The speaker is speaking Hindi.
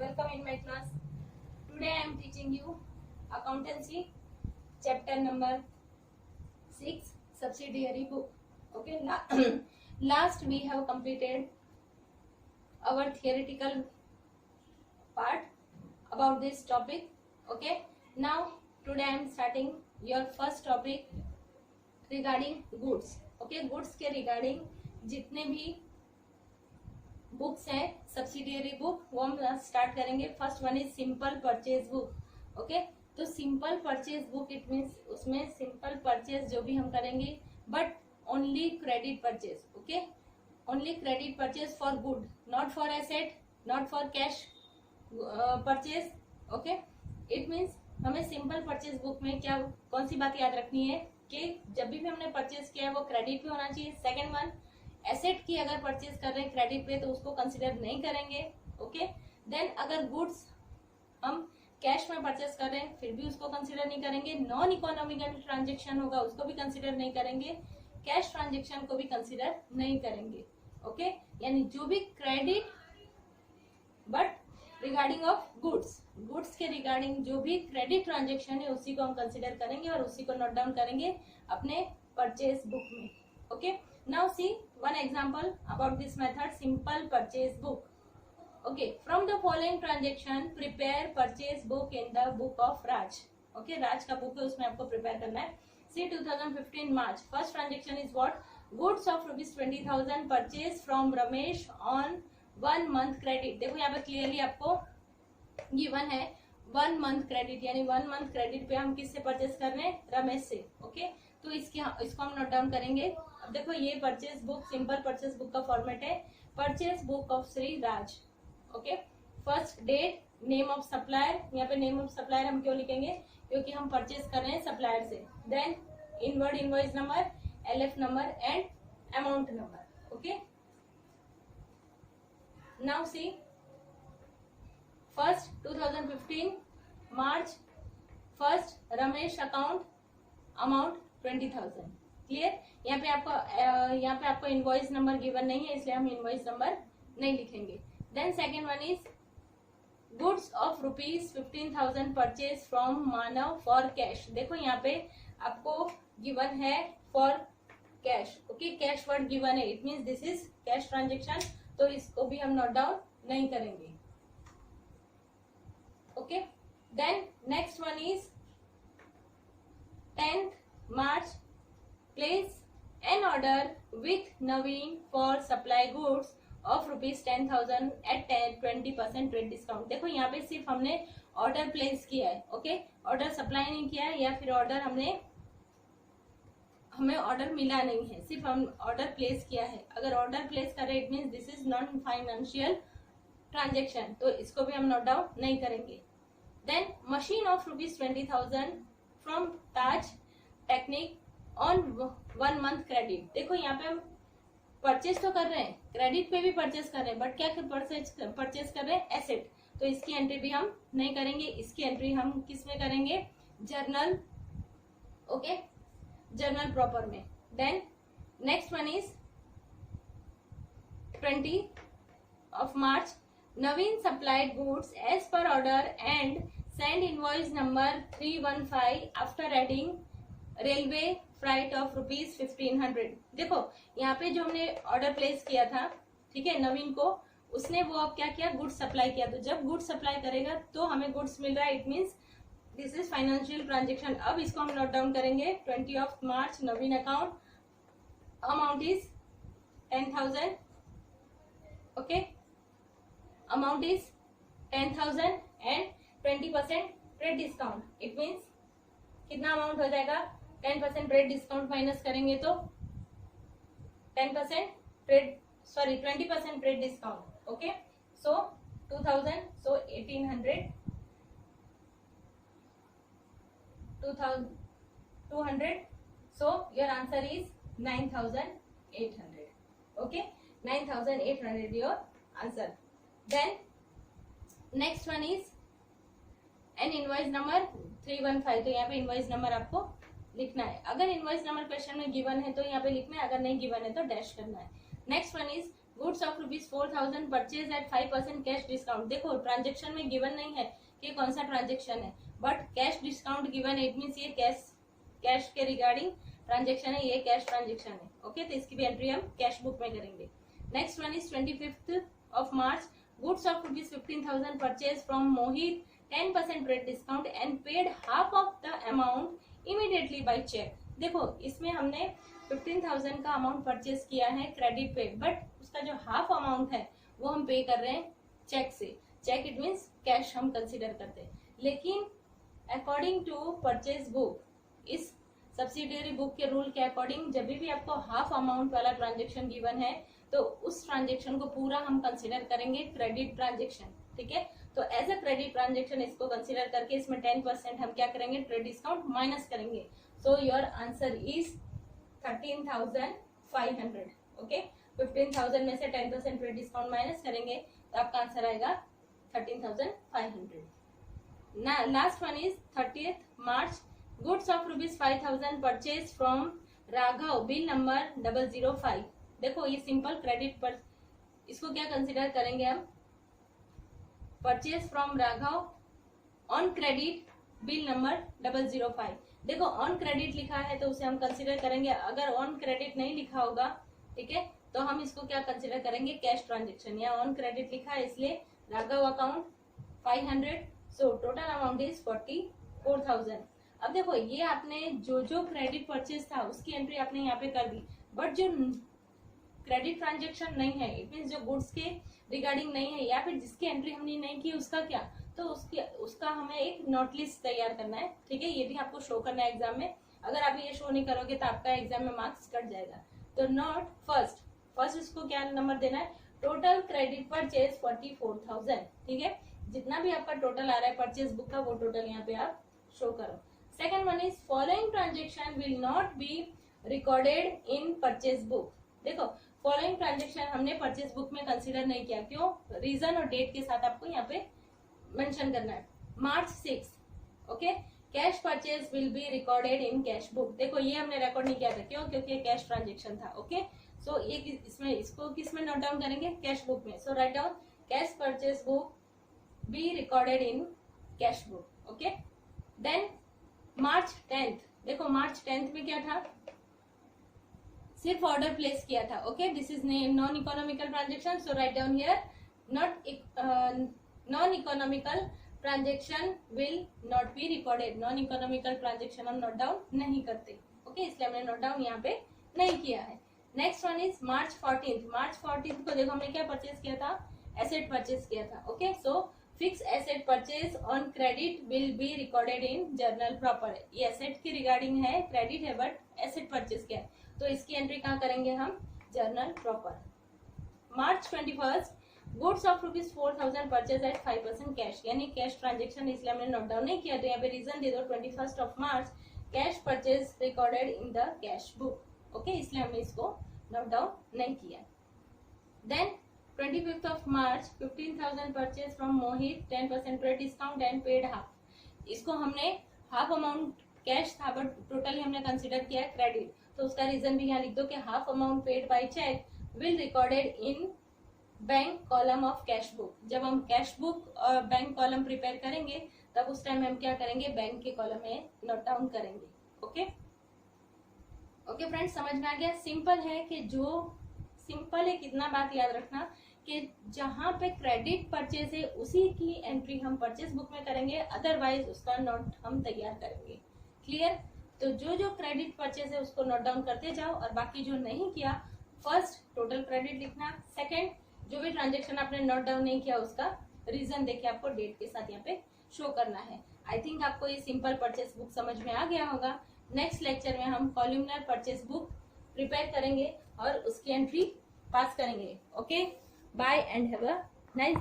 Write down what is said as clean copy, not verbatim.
Welcome in my class. Today I am teaching you accountancy chapter number 6 subsidiary book. Okay, last we have completed our theoretical part about this topic. Okay, now today I am starting your first topic regarding goods. Okay, goods के regarding जितने भी बुक्स हैं सब्सिडियरी बुक वो हम स्टार्ट करेंगे. First one is simple purchase book. Okay, तो simple purchase book it means उसमें सिंपल परचेज जो भी हम करेंगे but only credit purchase. Okay, only credit purchase for good, not for asset, not for cash purchase. Okay, it means हमें सिंपल परचेज बुक में क्या कौन सी बात याद रखनी है कि जब भी हमने परचेज किया है वो क्रेडिट पे होना चाहिए. सेकेंड वन, एसेट की अगर परचेज कर रहे हैं क्रेडिट पे तो उसको कंसिडर नहीं करेंगे. ओके, देन अगर गुड्स हम कैश में परचेज कर रहे हैं फिर भी उसको कंसिडर नहीं करेंगे. नॉन इकोनॉमिकल ट्रांजेक्शन होगा उसको भी कंसिडर नहीं करेंगे. कैश ट्रांजेक्शन को भी कंसिडर नहीं करेंगे. ओके, यानी जो भी credit but regarding of goods, goods के रिगार्डिंग जो भी क्रेडिट ट्रांजेक्शन है उसी को हम कंसिडर करेंगे और उसी को नोट डाउन करेंगे अपने परचेज बुक में. Okay, now see one example about this method, simple purchase book. Okay, from the following transaction prepare purchase book in the book of Raj. Okay, Raj का book है उसमें आपको prepare करना है. See 2015 March, first transaction is what? Goods of rupees 20,000 purchase from Ramesh on 1 month credit. देखो यहाँ पे clearly आपको given है 1 month credit, यानी 1 month credit पे हम किससे परचेज कर रहे हैं? रमेश से. ओके, तो इसको हम नोट डाउन करेंगे. अब देखो ये purchase book simple purchase book का फॉर्मेट है. Purchase book of Shri Raj. Okay, first date, name of supplier. यहाँ पे नेम ऑफ सप्लायर हम क्यों लिखेंगे? क्योंकि हम परचेज कर रहे हैं सप्लायर से. Then inward invoice number, LF number and amount number. Okay, now see first 2015 March, first Ramesh account, amount 20,000. Clear? यहाँ पे आपको इनवॉइस नंबर गिवन नहीं है इसलिए हम इनवॉइस नंबर नहीं लिखेंगे. Then second one is goods of rupees 15,000 purchase from Manav for cash. देखो यहाँ पे आपको गिवन है for cash. Okay, cash word given है, it means this is cash transaction, तो इसको भी हम नोट डाउन नहीं करेंगे. Okay, then next one is 10th March, place an order with Naveen for supply goods of rupees 10,000 at 20% trade discount. देखो यहाँ पे सिर्फ हमने ऑर्डर प्लेस किया है. ओके, ऑर्डर सप्लाई नहीं किया है या फिर ऑर्डर हमें ऑर्डर मिला नहीं है, सिर्फ हम ऑर्डर प्लेस किया है. अगर ऑर्डर प्लेस कर रहे it means this is non financial transaction, तो इसको भी हम नोट डाउन नहीं करेंगे. Then machine of rupees 20,000 from Taj technique on 1 month credit. देखो यहाँ पे हम परचेज तो कर रहे हैं, क्रेडिट पे भी परचेज कर रहे हैं, बट क्या परचेज कर रहे हैं? एसेट. तो इसकी एंट्री भी हम नहीं करेंगे. इसकी एंट्री हम किस में करेंगे? जर्नल. ओके, जर्नल प्रॉपर में. Then next one is 20 March, Naveen supplied goods as per order and send invoice number 315 after adding railway freight of rupees 1500. देखो यहाँ पे जो हमने ऑर्डर प्लेस किया था, ठीक है, नवीन को, उसने वो अब क्या किया? गुड्स सप्लाई किया. तो जब गुड्स सप्लाई करेगा तो हमें गुड्स मिल रहा है, it means this is financial transaction. अब इसको हम नोट डाउन करेंगे. 20th March Naveen account, amount is 10,000. Okay, amount is 10,000 and 20% trade discount. It means कितना अमाउंट हो जाएगा? 10% ट्रेड डिस्काउंट माइनस करेंगे तो 20% trade discount. Okay, so 2,000, so 1,800, 200, so your answer is 9,800. Okay, 9,800 your answer. Then next one is an invoice number 315. तो यहाँ पे इनवॉइस नंबर आपको लिखना है. अगर इनवॉइस नंबर क्वेश्चन में गिवन है तो यहाँ पे लिखना है, अगर नहीं गिवन है तो डैश करना है. Next one is goods of ₹4,000 purchase at 5% cash discount. देखो ट्रांजेक्शन में गिवन नहीं है कि कौन सा ट्रांजेक्शन है, बट कैश डिस्काउंट गिवन है, इट मीन्स ये कैश के रिगार्डिंग ट्रांजेक्शन है, ये कैश ट्रांजेक्शन है। ओके, तो इसकी भी एंट्री हम कैश बुक में करेंगे। Next one is 25th of March, goods of ₹15,000 purchased from Mohit, 10% rate discount and paid half of the amount immediately by check। देखो इसमें हमने 15,000 का अमाउंट परचेज किया है क्रेडिट पे, बट उसका जो हाफ अमाउंट है वो हम पे कर रहे हैं चेक से। चेक इट मीन्स कैश हम कंसीडर करते हैं, लेकिन अकॉर्डिंग टू परचेज बुक, इस सब्सिडियरी बुक के रूल के अकॉर्डिंग जब भी आपको हाफ अमाउंट वाला ट्रांजेक्शन गिवन है तो उस ट्रांजेक्शन को पूरा हम कंसीडर करेंगे क्रेडिट ट्रांजेक्शन। ठीक है, तो एज अ क्रेडिट ट्रांजेक्शन इसको कंसीडर करके इसमें 10% हम क्या करेंगे, ट्रेड डिस्काउंट माइनस करेंगे। So your answer is 13,500। Okay, 15,000 में से 10% ट्रेड डिस्काउंट माइनस करेंगे तो आपका आंसर आएगा 13,500। Last one is 30th March, goods of ₹5,000 purchase from Raghav, bill number 005। देखो ये सिंपल क्रेडिट पर, इसको क्या कंसिडर करेंगे हम, purchase from Raghav on credit bill number 005। देखो ऑन क्रेडिट लिखा है तो उसे हम कंसिडर करेंगे, अगर ऑन क्रेडिट नहीं लिखा होगा, ठीक है, तो हम इसको क्या कंसिडर करेंगे, कैश ट्रांजेक्शन। या ऑन क्रेडिट लिखा है इसलिए Raghav account 500, so total amount is 44,000। अब देखो ये आपने जो क्रेडिट परचेज था उसकी एंट्री आपने यहाँ पे कर दी, बट जो क्रेडिट ट्रांजेक्शन नहीं है, इट मीन जो गुड्स के रिगार्डिंग नहीं है या फिर जिसकी एंट्री हमने नहीं की उसका क्या, तो उसका हमें एक नोट लिस्ट तैयार करना है। ठीक है, ये भी आपको शो करना है एग्जाम में। अगर आप ये शो नहीं करोगे तो आपका एग्जाम में मार्क्स कट जाएगा। तो नोट फर्स्ट इसको क्या नंबर देना है, टोटल क्रेडिट परचेज 44,000। ठीक है, जितना भी आपका टोटल आ रहा है परचेज बुक का वो टोटल यहाँ पे आप शो करो। Second one is following transaction will not be recorded in purchase book. देखो फॉलोइंग ट्रांजेक्शन हमने परचेज बुक में कंसीडर नहीं किया, क्यों, रीजन और डेट के साथ आपको यहाँ पे मेंशन करना है। March 6, okay, cash purchase will be recorded in cash book. देखो ये हमने रिकॉर्ड नहीं किया था, क्यों, क्योंकि ये कैश ट्रांजेक्शन था। ओके, सो ये इसको किस में नोट डाउन करेंगे, कैश बुक में। So write down cash purchase book be recorded in cash book. Okay, then March 10th, देखो March 10th में क्या था, सिर्फ ऑर्डर प्लेस किया था। Okay, this is non economical transaction, so write down here non economical transaction will not be recorded. Non economical transaction हम नोट डाउन नहीं करते। ओके, इसलिए हमने नोट डाउन यहाँ पे नहीं किया है। Next one is March 14th। March 14th को देखो हमने क्या परचेज किया था, एसेट परचेज किया था। Okay, so fix asset purchase on credit will be recorded in journal proper. ये एसेट की रिगार्डिंग है, क्रेडिट है बट एसेट परचेज किया है, तो इसकी एंट्री कहाँ करेंगे हम, journal proper. March 21st, goods of ₹4,000 purchase at 5% cash, यानी कैश ट्रांजेक्शन, इसलिए हमने नोट डाउन नहीं किया, तो यहाँ पे रीजन दे दो 21st March, cash purchase recorded in the cash book. Okay, इसलिए हमने इसको नोट डाउन नहीं किया। Then 25th March, 15,000 purchase from Mohit, 10% trade discount and paid half. इसको हमने हाफ अमाउंट कैश था बट टोटली हमने कंसिडर किया क्रेडिट, तो उसका रीजन भी यहाँ लिख दो कि half amount paid by cheque will recorded in bank column of cash book. जब हम कैश बुक और बैंक कॉलम प्रिपेयर करेंगे तब उस टाइम हम क्या करेंगे, बैंक के कॉलम में नोट डाउन करेंगे। ओके ओके फ्रेंड्स, समझ में आ गया। सिंपल है कि जो सिंपल है, कितना बात याद रखना कि जहां पे क्रेडिट परचेज है उसी की एंट्री हम परचेज बुक में करेंगे, अदरवाइज उसका नोट हम तैयार करेंगे। क्लियर, तो जो क्रेडिट परचेज है उसको नोट डाउन करते जाओ और बाकी जो नहीं किया, फर्स्ट टोटल क्रेडिट लिखना, सेकंड जो भी ट्रांजेक्शन आपने नोट डाउन नहीं किया उसका रीजन देके आपको डेट के साथ यहाँ पे शो करना है। आई थिंक आपको ये सिंपल परचेज बुक समझ में आ गया होगा। नेक्स्ट लेक्चर में हम कॉलमनर परचेज बुक प्रिपेयर करेंगे और उसकी एंट्री पास करेंगे। Okay, bye and have a nice